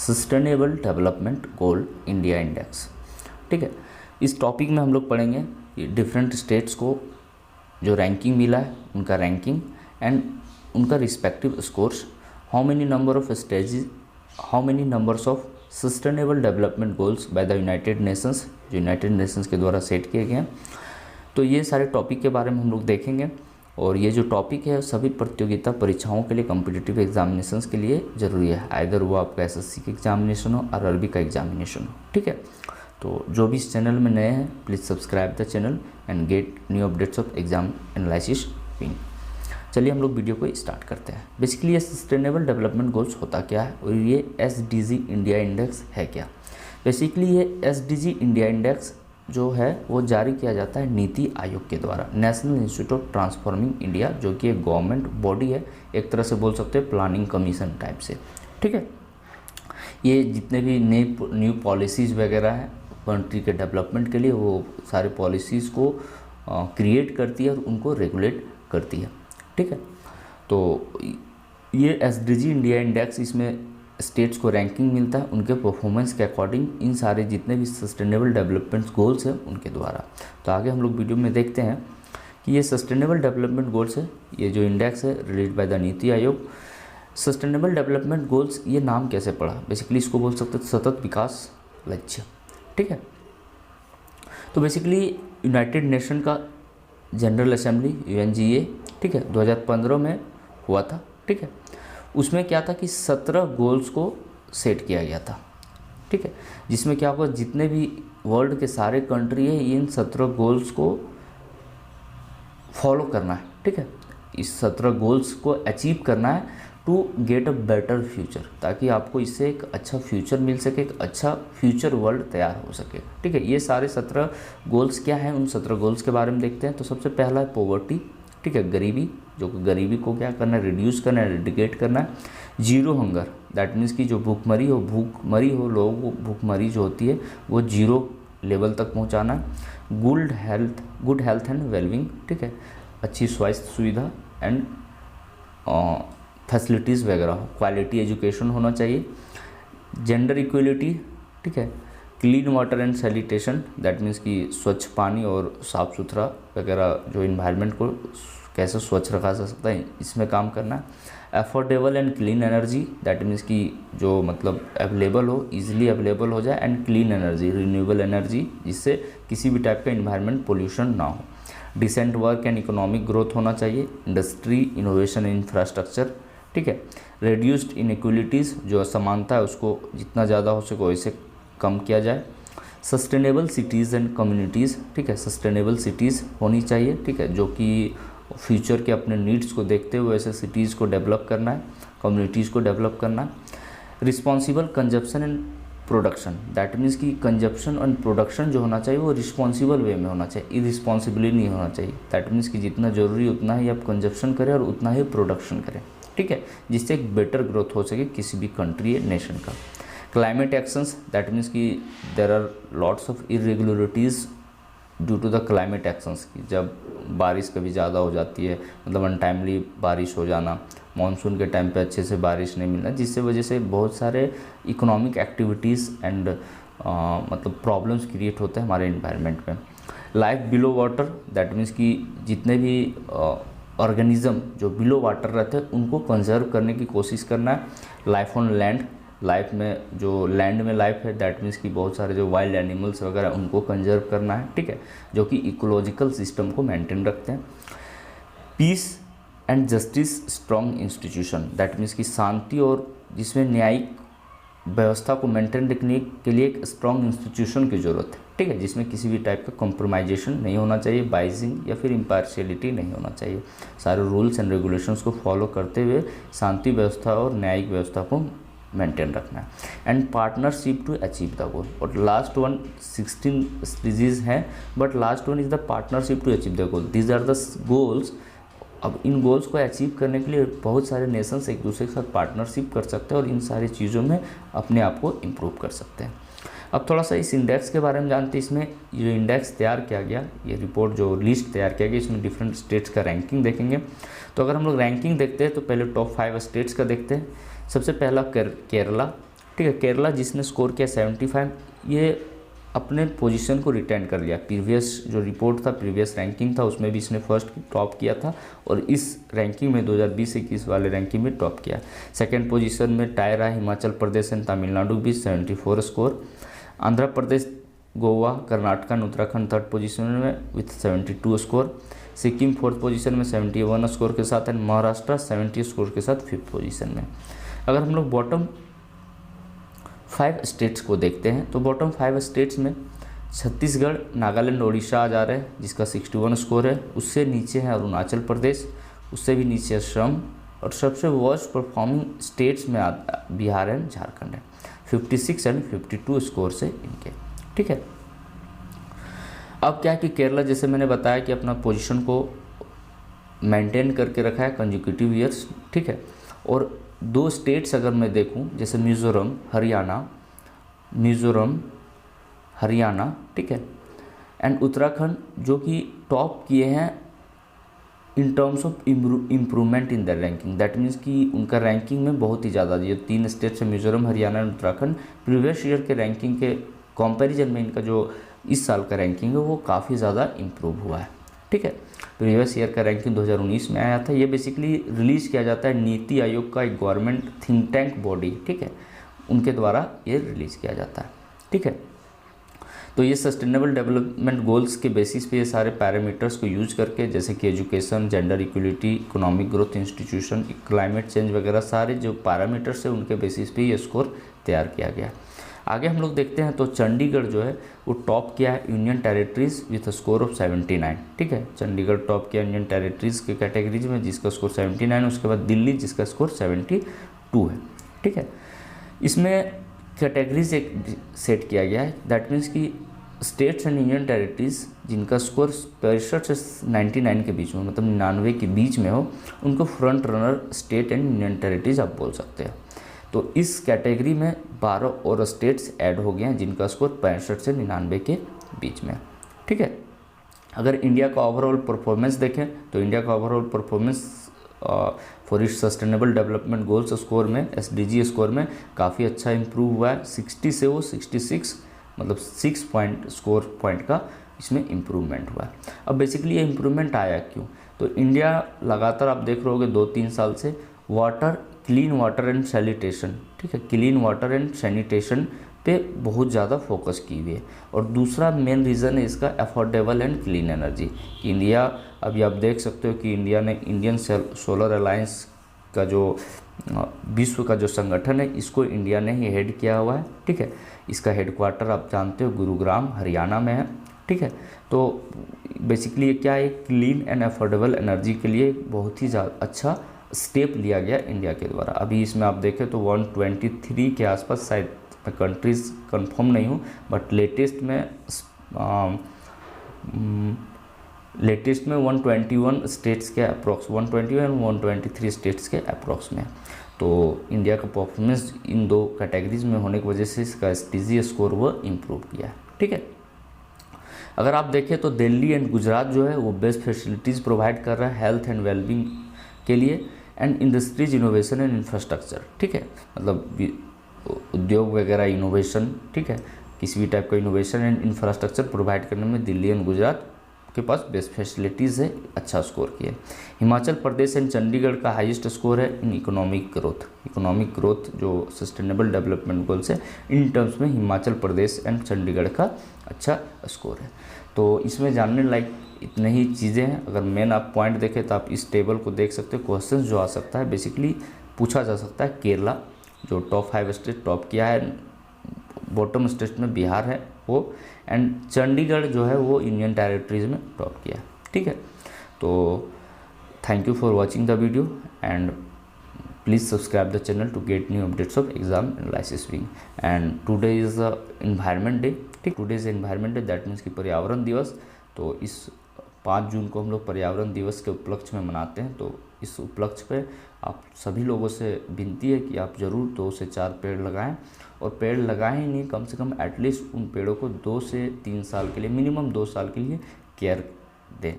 Sustainable development goal India index. ठीक है, इस टॉपिक में हम लोग पढ़ेंगे डिफरेंट स्टेट्स को जो रैंकिंग मिला है उनका रैंकिंग एंड उनका respective scores, how many numbers of sustainable development goals by the United Nations, जो यूनाइटेड नेशंस के द्वारा सेट किए गए हैं। तो ये सारे टॉपिक के बारे में हम लोग देखेंगे और ये जो टॉपिक है सभी प्रतियोगिता परीक्षाओं के लिए, कॉम्पिटिटिव एग्जामिनेशंस के लिए ज़रूरी है, आइदर वो आपका एसएससी का एग्जामिनेशन हो और आरआरबी का एग्जामिनेशन हो। ठीक है, तो जो भी इस चैनल में नए हैं please subscribe the channel and gate new updates of exam analysis wing. चलिए हम लोग वीडियो को स्टार्ट करते हैं। बेसिकली ये सस्टेनेबल डेवलपमेंट गोल्स होता क्या है और ये एसडीजी इंडिया इंडेक्स है क्या। बेसिकली ये एसडीजी इंडिया इंडेक्स जो है वो जारी किया जाता है नीति आयोग के द्वारा, national institute of transforming India, जो कि एक गवर्नमेंट बॉडी है, एक तरह से बोल सकते हैं प्लानिंग कमीशन टाइप से। ठीक है, ये जितने भी न्यू पॉलिसीज़ वगैरह हैं कंट्री के डेवलपमेंट के लिए, वो सारे पॉलिसीज़ को क्रिएट करती है और उनको रेगुलेट करती है। ठीक है, तो ये एसडीजी इंडिया इंडेक्स, इसमें स्टेट्स को रैंकिंग मिलता है उनके परफॉर्मेंस के अकॉर्डिंग इन सारे जितने भी सस्टेनेबल डेवलपमेंट गोल्स हैं उनके द्वारा। तो आगे हम लोग वीडियो में देखते हैं कि ये सस्टेनेबल डेवलपमेंट गोल्स है, ये जो इंडेक्स है release by the NITI Aayog. Sustainable development goals ये नाम कैसे पड़ा, बेसिकली इसको बोल सकते हैं सतत विकास लक्ष्य। ठीक है, तो बेसिकली यूनाइटेड नेशन का जनरल असेंबली यूएनजीए, ठीक है, 2015 में हुआ था। ठीक है, उसमें क्या था कि 17 गोल्स को सेट किया गया था। ठीक है, जिसमें क्या होगा, जितने भी वर्ल्ड के सारे कंट्री है इन 17 गोल्स को फॉलो करना है। ठीक है, इस 17 गोल्स को अचीव करना है to get a better future, ताकि आपको इससे एक अच्छा फ्यूचर मिल सके, एक अच्छा फ्यूचर वर्ल्ड तैयार हो सके। ठीक है, ये सारे 17 गोल्स क्या हैं, उन 17 गोल्स के बारे में देखते हैं। तो सबसे पहला है पॉवर्टी। ठीक है, गरीबी, जो गरीबी को क्या करना है, रिड्यूस करना है, एडिकेट करना है। जीरो हंगर, दैट मीन्स कि जो भूखमरी हो लोगों को भूखमरी जो होती है वो जीरो लेवल तक पहुंचाना है। गुड हेल्थ एंड वेलबिंग, ठीक है, अच्छी स्वास्थ्य सुविधा एंड फैसिलिटीज़ वगैरह, क्वालिटी एजुकेशन होना चाहिए। जेंडर इक्वलिटी, ठीक है, clean water and sanitation, that means कि स्वच्छ पानी और साफ़ सुथरा वगैरह, जो इन्वायरमेंट को कैसे स्वच्छ रखा जा सकता है इसमें काम करना है। Affordable and clean energy, that means कि जो मतलब अवेलेबल हो, इजीली अवेलेबल हो जाए, and clean energy, renewable energy, जिससे किसी भी टाइप का इन्वायरमेंट पोल्यूशन ना हो। Decent work and economic growth होना चाहिए। इंडस्ट्री, इनोवेशन, इंफ्रास्ट्रक्चर, ठीक है। रिड्यूस्ड इनइक्वलिटीज़, जो असमानता है उसको जितना ज़्यादा हो सके वैसे कम किया जाए। सस्टेनेबल सिटीज़ एंड कम्युनिटीज़, ठीक है, सस्टेनेबल सिटीज़ होनी चाहिए, ठीक है, जो कि फ्यूचर के अपने नीड्स को देखते हुए ऐसे सिटीज़ को डेवलप करना है, कम्युनिटीज़ को डेवलप करना है। Responsible consumption and production, that means कि कंजप्शन एंड प्रोडक्शन जो होना चाहिए वो रिस्पॉन्सिबल वे में होना चाहिए, इरिस्पॉन्सिबली नहीं होना चाहिए। दैट मीन्स कि जितना ज़रूरी उतना ही आप कंजप्शन करें और उतना ही प्रोडक्शन करें, ठीक है, जिससे एक बेटर ग्रोथ हो सके किसी भी कंट्री या नेशन का। क्लाइमेट एक्शंस, दैट मीन्स कि there are lots of irregularities due to the climate actions, की जब बारिश कभी ज़्यादा हो जाती है, मतलब अनटाइमली बारिश हो जाना, मानसून के टाइम पे अच्छे से बारिश नहीं मिलना, जिससे वजह से बहुत सारे इकोनॉमिक एक्टिविटीज़ एंड मतलब प्रॉब्लम्स क्रिएट होते हैं हमारे इन्वायरमेंट में। Life below water, that means कि जितने भी ऑर्गेनिज्म जो बिलो वाटर रहते हैं उनको कंजर्व करने की कोशिश करना है। लाइफ ऑन लैंड, लाइफ में जो लैंड में लाइफ है, दैट मीन्स कि बहुत सारे जो वाइल्ड एनिमल्स वगैरह उनको कंजर्व करना है, ठीक है, जो कि इकोलॉजिकल सिस्टम को मेंटेन रखते हैं। Peace and justice strong institution, that means कि शांति और जिसमें न्यायिक व्यवस्था को मेंटेन रखने के लिए एक स्ट्रॉन्ग इंस्टीट्यूशन की ज़रूरत है, ठीक है, जिसमें किसी भी टाइप का कॉम्प्रोमाइजेशन नहीं होना चाहिए, बाइजिंग या फिर इम्पार्शियलिटी नहीं होना चाहिए। सारे रूल्स एंड रेगुलेशंस को फॉलो करते हुए शांति व्यवस्था और न्यायिक व्यवस्था को मेंटेन रखना है। And partnership to achieve the goal, और लास्ट वन 16 डिजीज़ हैं, but last one is the partnership to achieve the goal. These are the goals. अब इन गोल्स को अचीव करने के लिए बहुत सारे नेशंस एक दूसरे के साथ पार्टनरशिप कर सकते हैं और इन सारी चीज़ों में अपने आप को इम्प्रूव कर सकते हैं। अब थोड़ा सा इस इंडेक्स के बारे में जानते हैं। इसमें जो इंडेक्स तैयार किया गया, ये रिपोर्ट जो लिस्ट तैयार किया गया, इसमें डिफरेंट स्टेट्स का रैंकिंग देखेंगे। तो अगर हम लोग रैंकिंग देखते हैं तो पहले टॉप 5 स्टेट्स का देखते हैं। सबसे पहला केरला, ठीक है। केरला जिसने स्कोर किया 75, ये अपने पोजीशन को रिटेन कर लिया। प्रीवियस जो रिपोर्ट था, प्रीवियस रैंकिंग था, उसमें भी इसने फर्स्ट टॉप किया था और इस रैंकिंग में 2020-21 वाले रैंकिंग में टॉप किया। सेकंड पोजीशन में टाई रहा हिमाचल प्रदेश एंड तमिलनाडु भी 74 score. Andhra Pradesh, Goa, Karnataka and Uttarakhand third position में with 72 score. Sikkim fourth position में 71 स्कोर के साथ एंड महाराष्ट्र 70 स्कोर के साथ फिफ्थ पोजीशन में। अगर हम लोग बॉटम 5 स्टेट्स को देखते हैं तो बॉटम 5 स्टेट्स में छत्तीसगढ़, नागालैंड, उड़ीसा आ जा रहे हैं जिसका 61 स्कोर है। उससे नीचे है अरुणाचल प्रदेश, उससे भी नीचे असम और सबसे वर्स्ट परफॉर्मिंग स्टेट्स में बिहार एंड झारखंड है। 56 एंड 52 स्कोर से इनके, ठीक है। अब क्या है कि केरला, जैसे मैंने बताया कि अपना पोजीशन को मेंटेन करके रखा है कंजिक्यूटिव ईयर्स, ठीक है। और 2 स्टेट्स अगर मैं देखूं, जैसे मिज़ोरम, हरियाणा, ठीक है, एंड उत्तराखंड, जो कि टॉप किए हैं in terms of improvement in the ranking. That means कि उनका रैंकिंग में बहुत ही ज़्यादा, ये 3 स्टेट्स है Mizoram, Haryana and Uttarakhand, previous year के रैंकिंग के कंपैरिजन में इनका जो इस साल का रैंकिंग है वो काफ़ी ज़्यादा इम्प्रूव हुआ है, ठीक है। प्रीवियस ईयर का रैंकिंग 2019 में आया था। ये बेसिकली रिलीज़ किया जाता है नीति आयोग का एक गवर्नमेंट थिंक टैंक बॉडी, ठीक है, उनके द्वारा ये रिलीज़ किया जाता है, ठीक है। तो ये सस्टेनेबल डेवलपमेंट गोल्स के बेसिस पे ये सारे पैरामीटर्स को यूज करके, जैसे कि education, gender equality, economic growth, institution, climate change वगैरह सारे जो पैरामीटर्स है उनके बेसिस पे ये स्कोर तैयार किया गया। आगे हम लोग देखते हैं तो चंडीगढ़ जो है वो टॉप किया है union territories with score of 79, ठीक है। चंडीगढ़ टॉप किया यूनियन टेरिटरीज के कैटेगरीज में जिसका स्कोर 79, उसके बाद दिल्ली जिसका स्कोर 72 है, ठीक है। इसमें कैटेगरीज एक सेट किया गया है, दैट मीन्स कि स्टेट्स एंड यूनियन टेरिटरीज जिनका स्कोर 65 से 99 के बीच में, मतलब 99 के बीच में हो, उनको front runner state and union territories आप बोल सकते हैं। तो इस कैटेगरी में 12 और स्टेट्स ऐड हो गए हैं जिनका स्कोर 65 से 99 के बीच में, ठीक है। अगर इंडिया का ओवरऑल परफॉर्मेंस देखें तो इंडिया का overall performance for its sustainable development goals score में, SDG स्कोर में काफ़ी अच्छा इंप्रूव हुआ है। 60 से वो 66, मतलब 6 स्कोर पॉइंट का इसमें इम्प्रूवमेंट हुआ है। अब बेसिकली ये इम्प्रूवमेंट आया क्यों? तो इंडिया लगातार आप देख रहे होगे 2-3 साल से क्लीन वाटर एंड सैनिटेशन, ठीक है, क्लीन वाटर एंड सैनिटेशन पे बहुत ज़्यादा फोकस की हुई है। और दूसरा मेन रीज़न है इसका affordable and clean energy. India, अभी आप देख सकते हो कि इंडिया ने इंडियन सोलर अलायंस का जो विश्व का जो संगठन है, इसको इंडिया ने ही हेड किया हुआ है, ठीक है। इसका हेडक्वार्टर आप जानते हो गुरुग्राम, हरियाणा में है, ठीक है। तो बेसिकली ये क्या है, क्लीन एंड अफोर्डेबल एनर्जी के लिए बहुत ही ज़्यादा अच्छा स्टेप लिया गया इंडिया के द्वारा। अभी इसमें आप देखें तो 123 के आसपास, शायद मैं कंट्रीज कंफर्म नहीं हूँ, बट लेटेस्ट में 121 स्टेट्स के अप्रॉक्स, 121 एंड 123 स्टेट्स के अप्रॉक्स में। तो इंडिया का परफॉर्मेंस इन 2 कैटेगरीज में होने की वजह से इसका SDG स्कोर वो इम्प्रूव किया है, ठीक है। अगर आप देखें तो दिल्ली एंड गुजरात जो है वो बेस्ट फैसिलिटीज़ प्रोवाइड कर रहा है हेल्थ एंड वेलबींग के लिए and industries, innovation and infrastructure, ठीक है, मतलब उद्योग वगैरह, इनोवेशन, ठीक है, किसी भी टाइप का इनोवेशन एंड इंफ्रास्ट्रक्चर प्रोवाइड करने में दिल्ली एंड गुजरात के पास बेस्ट फैसिलिटीज़ है, अच्छा स्कोर किया। हिमाचल प्रदेश एंड चंडीगढ़ का हाईएस्ट स्कोर है इन इकोनॉमिक ग्रोथ जो सस्टेनेबल डेवलपमेंट गोल्स है, इन टर्म्स में हिमाचल प्रदेश एंड चंडीगढ़ का अच्छा स्कोर है। तो इसमें जानने लायक इतने ही चीज़ें हैं। अगर मेन आप पॉइंट देखें तो आप इस टेबल को देख सकते हो। क्वेश्चंस जो आ सकता है, बेसिकली पूछा जा सकता है केरला जो टॉप 5 स्टेट टॉप किया है, बॉटम स्टेट में बिहार है वो, एंड चंडीगढ़ जो है वो यूनियन टेरिटरीज में टॉप किया है, ठीक है। तो thank you for watching the video and please subscribe the channel to get new updates of exam analysis wing. And today is environment day, ठीक, today is environment day, that means कि पर्यावरण दिवस। तो इस 5 जून को हम लोग पर्यावरण दिवस के उपलक्ष्य में मनाते हैं। तो इस उपलक्ष्य पे आप सभी लोगों से विनती है कि आप ज़रूर 2 से 4 पेड़ लगाएं, और पेड़ लगाएं ही नहीं, कम से कम एटलीस्ट उन पेड़ों को 2 से 3 साल के लिए, मिनिमम 2 साल के लिए केयर दें।